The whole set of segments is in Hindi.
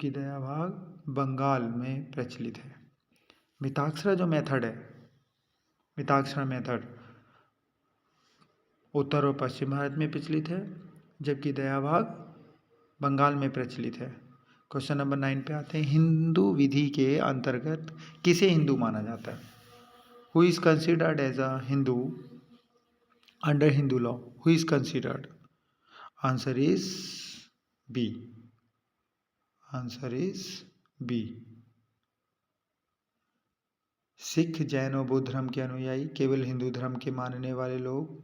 जबकि दया भाग बंगाल में प्रचलित है। मिताक्षरा जो मेथड है, मिताक्षरा मेथड उत्तर और पश्चिम भारत में प्रचलित है, जबकि दया भाग बंगाल में प्रचलित है। क्वेश्चन नंबर 9 पे आते हैं। हिंदू विधि के अंतर्गत किसे हिंदू माना जाता है? Who is considered as a Hindu under Hindu law? Who is considered? Answer is B. Answer is B. Sikh, Jain और बौद्ध धर्म के अनुयायी, केवल हिंदू धर्म के मानने वाले लोग,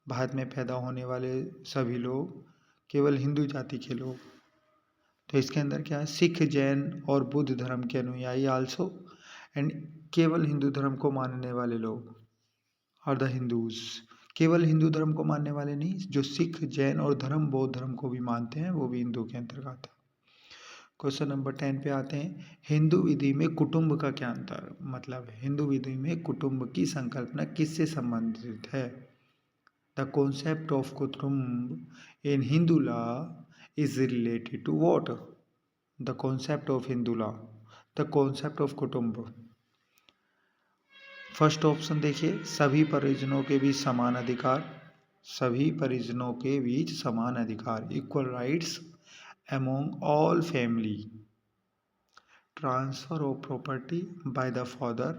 भारत में पैदा होने वाले सभी लोग, केवल हिंदू जाति के लोग। तो इसके अंदर क्या है? सिख, जैन और बुद्ध धर्म के अनुयायी आल्सो, एंड केवल हिंदू धर्म को मानने वाले लोग और द हिंदूज। केवल हिंदू धर्म को मानने वाले नहीं, जो सिख, जैन और बौद्ध धर्म को भी मानते हैं, वो भी हिंदू के अंतर्गत आता है। क्वेश्चन नंबर 10 पे आते हैं। हिंदू विधि में कुटुंब का क्या अंतर मतलब है? हिंदू विधि में कुटुंब की संकल्पना किससे संबंधित है? द कॉन्सेप्ट ऑफ कुटुंब in Hindu law is related to what? The concept of Hindu law, the concept of कुटुंब। फर्स्ट ऑप्शन देखिए, सभी परिजनों के बीच समान अधिकार, सभी परिजनों के बीच समान अधिकार, equal rights among all family, transfer of property by the father,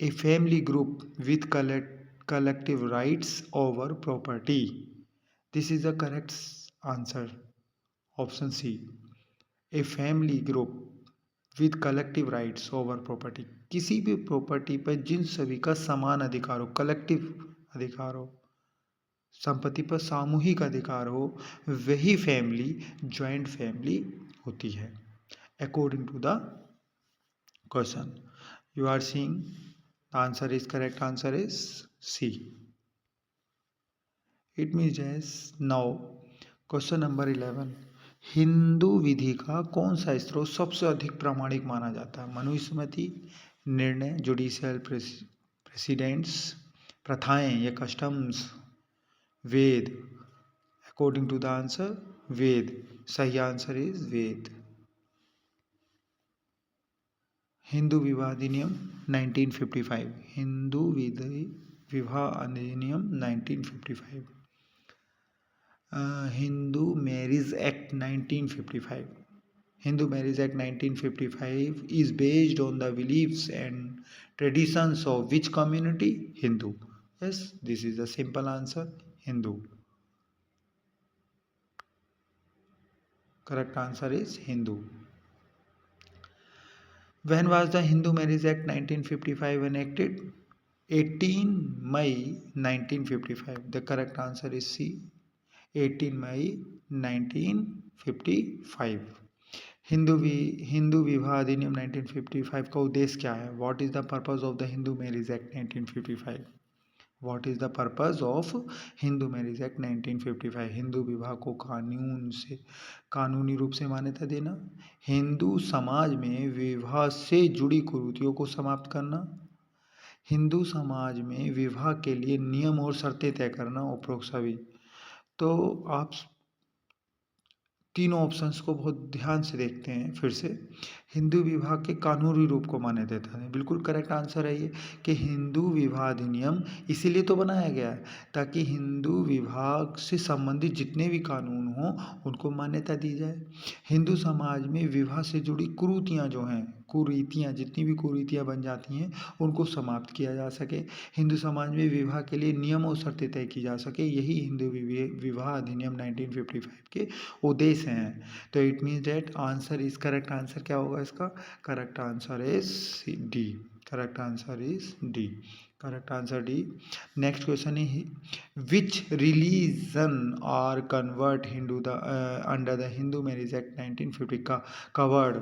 a family group with collective rights over property. This is the correct answer, option C, a family group with collective rights over property। किसी भी प्रॉपर्टी पर जिन सभी का समान अधिकार हो, कलेक्टिव अधिकार हो, संपत्ति पर सामूहिक अधिकार हो, वही फैमिली ज्वाइंट फैमिली होती है, according to the question. You are seeing the answer is correct, answer is C. It means as now question number 11। Hindu विधि का कौन सा स्रोत सबसे अधिक प्रामाणिक माना जाता है? मनुस्मृति, निर्णय, जुडिशियल प्रेसिडेंट्स, प्रथाएं या customs, Veda. According to the answer Veda. सही आंसर इज वेद। हिंदू विवाह अधिनियम 1955, हिंदू विवाह अधिनियम 1955, Hindu marriage act 1955, Hindu marriage act 1955 is based on the beliefs and traditions of which community? Hindu. Yes, this is the simple answer, Hindu. Correct answer is Hindu. When was the Hindu Marriage Act 1955 enacted? 18 May 1955. The correct answer is C. 18 May 1955. Hindu विवाह अधिनियम 1955 का उद्देश्य क्या है? What is the purpose of the Hindu Marriage Act 1955? What is the purpose of Hindu marriage act 1955? Hindu विवाह को कानूनी रूप से मान्यता देना, हिंदू समाज में विवाह से जुड़ी कुरीतियों को समाप्त करना, हिंदू समाज में विवाह के लिए नियम और शर्तें तय करना, उपरोक्त सभी। तो आप तीनों ऑप्शंस को बहुत ध्यान से देखते हैं फिर से। हिंदू विवाह के कानूनी रूप को मान्यता देता है, बिल्कुल करेक्ट आंसर है ये कि हिंदू विवाह अधिनियम इसीलिए तो बनाया गया है ताकि हिंदू विवाह से संबंधित जितने भी कानून हों उनको मान्यता दी जाए। हिंदू समाज में विवाह से जुड़ी कुरीतियाँ जो हैं, कुरीतियाँ जितनी भी कुरीतियाँ बन जाती हैं उनको समाप्त किया जा सके, हिंदू समाज में विवाह के लिए नियम और शर्तें तय की जा सके, यही हिंदू विवाह अधिनियम 1955 के उद्देश्य हैं। तो it means that answer is correct. Answer क्या होगा इसका? Correct answer is D. Correct answer is D. Correct answer D. Next question है, which religion are convert under the Hindu marriage act 1950 का कवर्ड?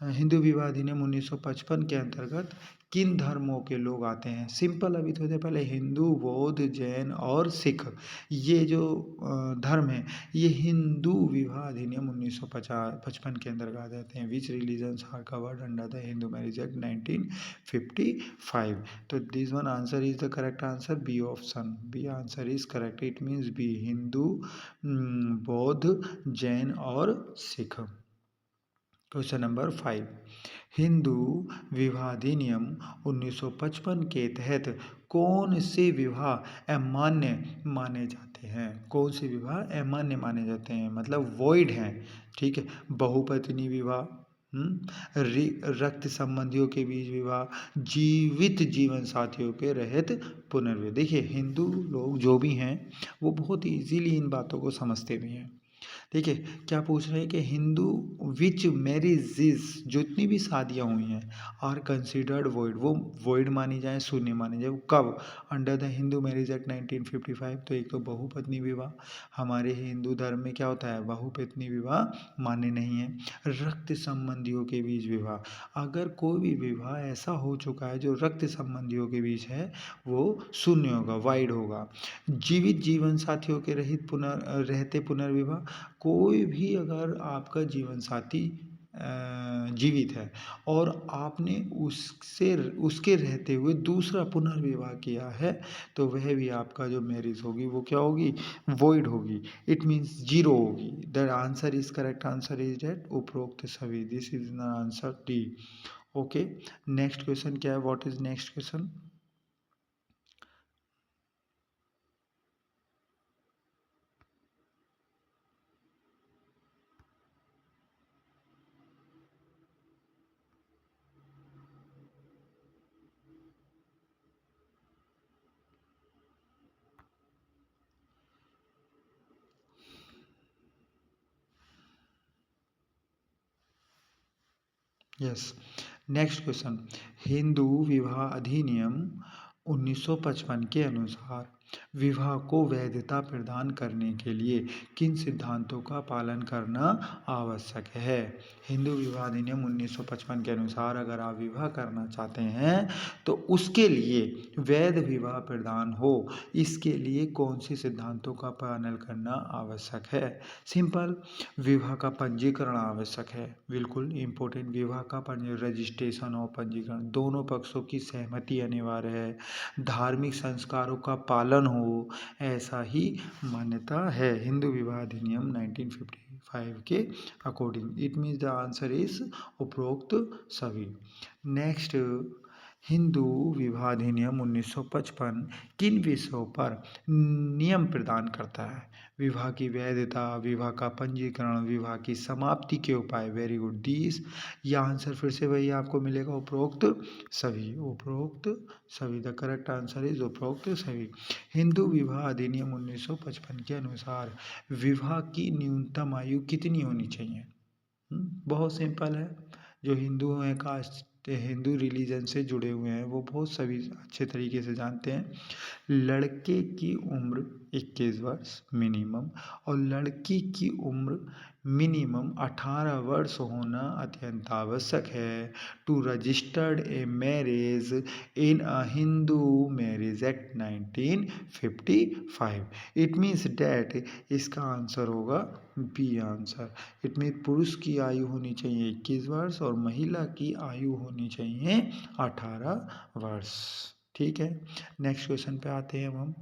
हिंदू विवाह अधिनियम 1955 के अंतर्गत किन धर्मों के लोग आते हैं? सिंपल अभी थोड़ी देर पहले हिंदू, बौद्ध, जैन और सिख, ये जो धर्म है ये हिंदू विवाह अधिनियम 1955 के अंतर्गत आते हैं। Which religions are covered under the Hindu marriage act 1955? तो this one answer is the correct answer, B option. B answer is correct. It means B, Hindu, Bauddh, Jain और सिख। क्वेश्चन नंबर 5, हिंदू विवाह अधिनियम 1955 के तहत कौन से विवाह अमान्य माने जाते हैं? कौन से विवाह अमान्य माने जाते हैं, मतलब वॉइड हैं? ठीक है, बहुपत्नी विवाह, रक्त संबंधियों के बीच विवाह, जीवित जीवन साथियों के रहित पुनर्विवाह। देखिए, हिंदू लोग जो भी हैं वो बहुत इजीली इन बातों को समझते भी हैं। देखिए, क्या पूछ रहे हैं कि हिंदू विच मैरिजेस, जितनी भी शादियां हुई हैं, आर कंसिडर्ड वॉइड, वो वॉइड मानी जाए, शून्य मानी जाए, वो कब? Under the Hindu marriage act 1955। तो एक तो बहुपत्नी विवाह, हमारे हिंदू धर्म में क्या होता है, बहुपत्नी विवाह मान्य नहीं है। रक्त संबंधियों के बीच विवाह, अगर कोई भी विवाह ऐसा हो चुका है जो रक्त संबंधियों के बीच है, वो शून्य होगा, वाइड होगा। जीवित जीवन साथियों के रहते पुनर्विवाह, कोई भी अगर आपका जीवन साथी जीवित है और आपने उससे उसके रहते हुए दूसरा पुनर्विवाह किया है, तो वह भी आपका जो मैरिज होगी वो क्या होगी, वॉइड होगी, इट मीन्स जीरो होगी। The answer is, correct answer is that उपरोक्त सभी, this is the answer D. Okay, next question क्या है, what is next question? Yes, next question, Hindu विवाह अधिनियम 1955 के अनुसार विवाह को वैधता प्रदान करने के लिए किन सिद्धांतों का पालन करना आवश्यक है? हिंदू विवाह अधिनियम 1955 के अनुसार अगर आप विवाह करना चाहते हैं तो उसके लिए वैध विवाह प्रदान हो, इसके लिए कौन से सिद्धांतों का पालन करना आवश्यक है? सिंपल, विवाह का पंजीकरण आवश्यक है, बिल्कुल इम्पोर्टेंट। विवाह का रजिस्ट्रेशन और पंजीकरण, दोनों पक्षों की सहमति अनिवार्य है, धार्मिक संस्कारों का पालन हो, ऐसा ही मान्यता है हिंदू विवाह अधिनियम 1955 के according. It means the answer is उपरोक्त सभी। नेक्स्ट, हिंदू विवाह अधिनियम 1955 किन विषयों पर नियम प्रदान करता है? विवाह की वैधता, विवाह का पंजीकरण, विवाह की समाप्ति के उपाय। Very good, this. यह आंसर फिर से वही आपको मिलेगा, उपरोक्त सभी, उपरोक्त सभी। द करेक्ट आंसर इज उपरोक्त सभी। हिंदू विवाह अधिनियम 1955 के अनुसार विवाह की न्यूनतम आयु कितनी होनी चाहिए? बहुत सिंपल है, जो हिंदू हैं, कास्ट हिंदू रिलीजन से जुड़े हुए हैं, वो बहुत सभी अच्छे तरीके से जानते हैं। लड़के की उम्र 21 वर्ष मिनिमम और लड़की की उम्र मिनिमम 18 वर्ष होना अत्यंत आवश्यक है to registered a marriage in a Hindu marriage act 1955। It means that, इसका आंसर होगा बी आंसर। इट मीन पुरुष की आयु होनी चाहिए 21 वर्ष और महिला की आयु होनी चाहिए 18 वर्ष। ठीक है, नेक्स्ट क्वेश्चन पे आते हैं हम।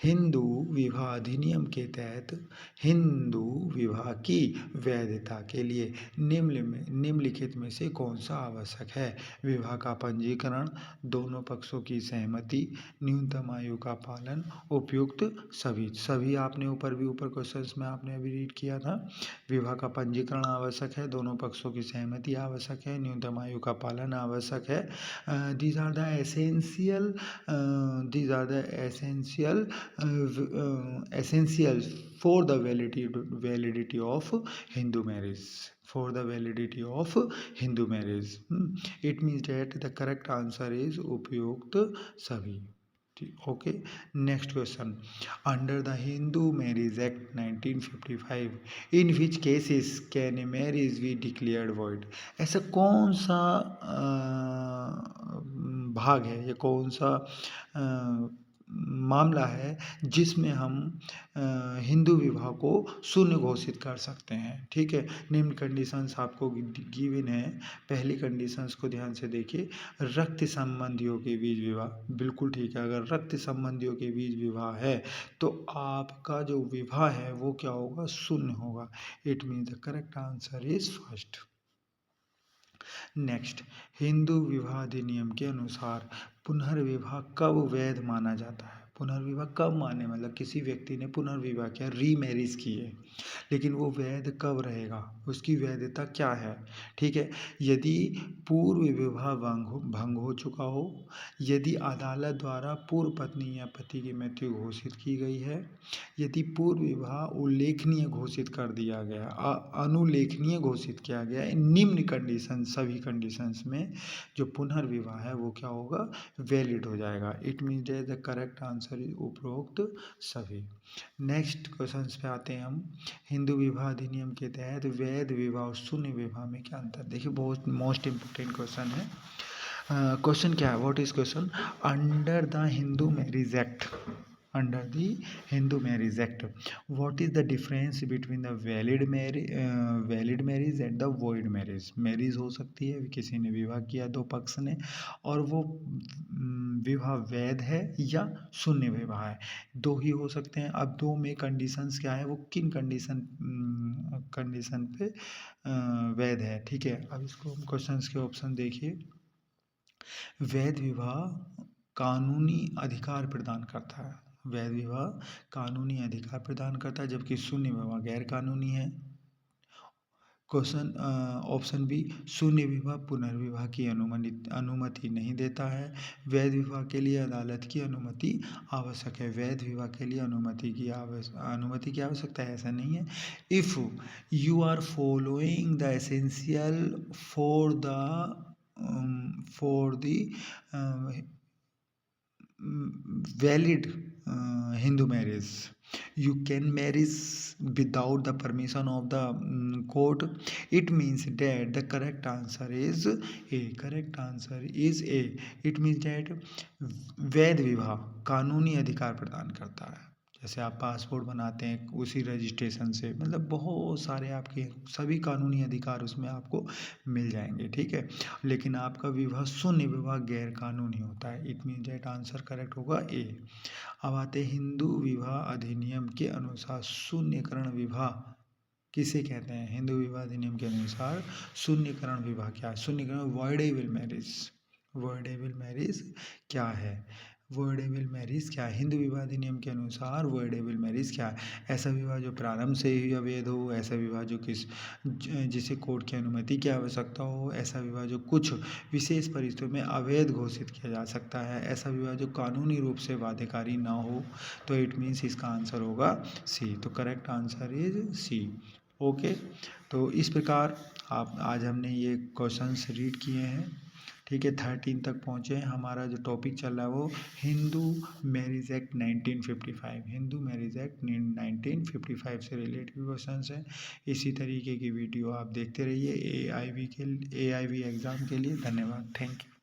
हिंदू विवाह अधिनियम के तहत हिंदू विवाह की वैधता के लिए निम्नलिखित में से कौन सा आवश्यक है? विवाह का पंजीकरण, दोनों पक्षों की सहमति, न्यूनतम आयु का पालन, उपयुक्त सभी। सभी आपने ऊपर क्वेश्चंस में आपने अभी रीड किया था। विवाह का पंजीकरण आवश्यक है, दोनों पक्षों की सहमति आवश्यक है, न्यूनतम आयु का पालन आवश्यक है। These are the essential, these are the essentials for the validity of Hindu marriage. For the validity of Hindu marriage. It means that the correct answer is उपयुक्त सभी। Okay, next question. Under the Hindu Marriage Act 1955, in which cases can a marriage be declared void? ऐसा कौन सा भाग है, ये कौन सा मामला है जिसमें हम हिंदू विवाह को शून्य घोषित कर सकते हैं। ठीक है, निम्न कंडीशंस आपको गिवन है। पहली कंडीशंस को ध्यान से देखिए, रक्त संबंधियों के बीच विवाह, बिल्कुल ठीक है। अगर रक्त संबंधियों के बीच विवाह है तो आपका जो विवाह है वो क्या होगा, शून्य होगा। It means the correct answer is first. Next, Hindu विवाह अधिनियम के अनुसार पुनर्विवाह कब वैध माना जाता है। पुनर्विवाह कब माने, मतलब किसी व्यक्ति ने पुनर्विवाह किया, रीमैरिज की है, लेकिन वो वैध कब रहेगा, उसकी वैधता क्या है। ठीक है, यदि पूर्व विवाह भंग हो चुका हो, यदि अदालत द्वारा पूर्व पत्नी या पति की मृत्यु घोषित की गई है, यदि पूर्व विवाह उल्लेखनीय घोषित कर दिया गया, अनुलेखनीय घोषित किया गया, निम्न कंडीशन, सभी कंडीशंस में जो पुनर्विवाह है वो क्या होगा, वैलिड हो जाएगा। It means the correct answer is उपरोक्त सभी। नेक्स्ट क्वेश्चन पे आते हैं हम। हिंदू विवाह अधिनियम के तहत वैध विवाह और शून्य विवाह में क्या अंतर। देखिए, बहुत मोस्ट इम्पोर्टेंट क्वेश्चन है। क्वेश्चन क्या है, what is question, under the Hindu marriage act, under the Hindu marriage act what is the difference between the valid marriage and the void marriage. Marriage हो सकती है, किसी ने विवाह किया दो पक्ष ने, और वो विवाह वैध है या शून्य विवाह है, दो ही हो सकते हैं। अब दो में कंडीशंस क्या है, वो किन कंडीशन पे वैध है। ठीक है, अब इसको हम क्वेश्चंस के ऑप्शन देखिए। वैध विवाह कानूनी अधिकार प्रदान करता है, वैध विवाह कानूनी अधिकार प्रदान करता है, जबकि शून्य विवाह गैर कानूनी है। क्वेश्चन ऑप्शन बी, शून्य विवाह पुनर्विवाह की अनुमति नहीं देता है। वैध विवाह के लिए अदालत की अनुमति आवश्यक है, वैध विवाह के लिए अनुमति की आवश्यकता है, ऐसा नहीं है। If you are following the essential for the valid Hindu marriage, you can marry without the permission of the court. It means that the correct answer is A. Correct answer is A. It means that वैध विवाह कानूनी अधिकार प्रदान करता है। जैसे आप पासपोर्ट बनाते हैं उसी रजिस्ट्रेशन से, मतलब बहुत सारे आपके सभी कानूनी अधिकार उसमें आपको मिल जाएंगे। ठीक है, लेकिन आपका विवाह शून्य विवाह गैर कानूनी होता है। It mean that answer correct होगा ए। अब आते हिंदू विवाह अधिनियम के अनुसार शून्यकरण विवाह किसे कहते हैं। हिंदू विवाह अधिनियम के अनुसार शून्यकरण विवाह क्या है, शून्यकरण वॉइडेबल मैरिज, वॉइडेबल मैरिज क्या है, वॉइडेबल मैरिज क्या है। हिंदू विवाह अधिनियम के अनुसार वॉइडेबल मैरिज क्या है, ऐसा विवाह जो प्रारंभ से ही अवैध हो, ऐसा विवाह जो जिसे कोर्ट की अनुमति की आवश्यकता हो, ऐसा विवाह जो कुछ विशेष परिस्थितियों में अवैध घोषित किया जा सकता है, ऐसा विवाह जो कानूनी रूप से बाध्यकारी ना हो। तो इट मीन्स इसका आंसर होगा सी। तो correct answer is C. Okay, तो इस प्रकार आप आज हमने ये क्वेश्चंस रीड किए हैं। ठीक है, 13 तक पहुँचे हैं। हमारा जो टॉपिक चल रहा है वो Hindu marriage act 1955, Hindu marriage act 1955 से रिलेटेड क्वेश्चंस हैं। इसी तरीके की वीडियो आप देखते रहिए AIV एग्ज़ाम के लिए। धन्यवाद, थैंक यू।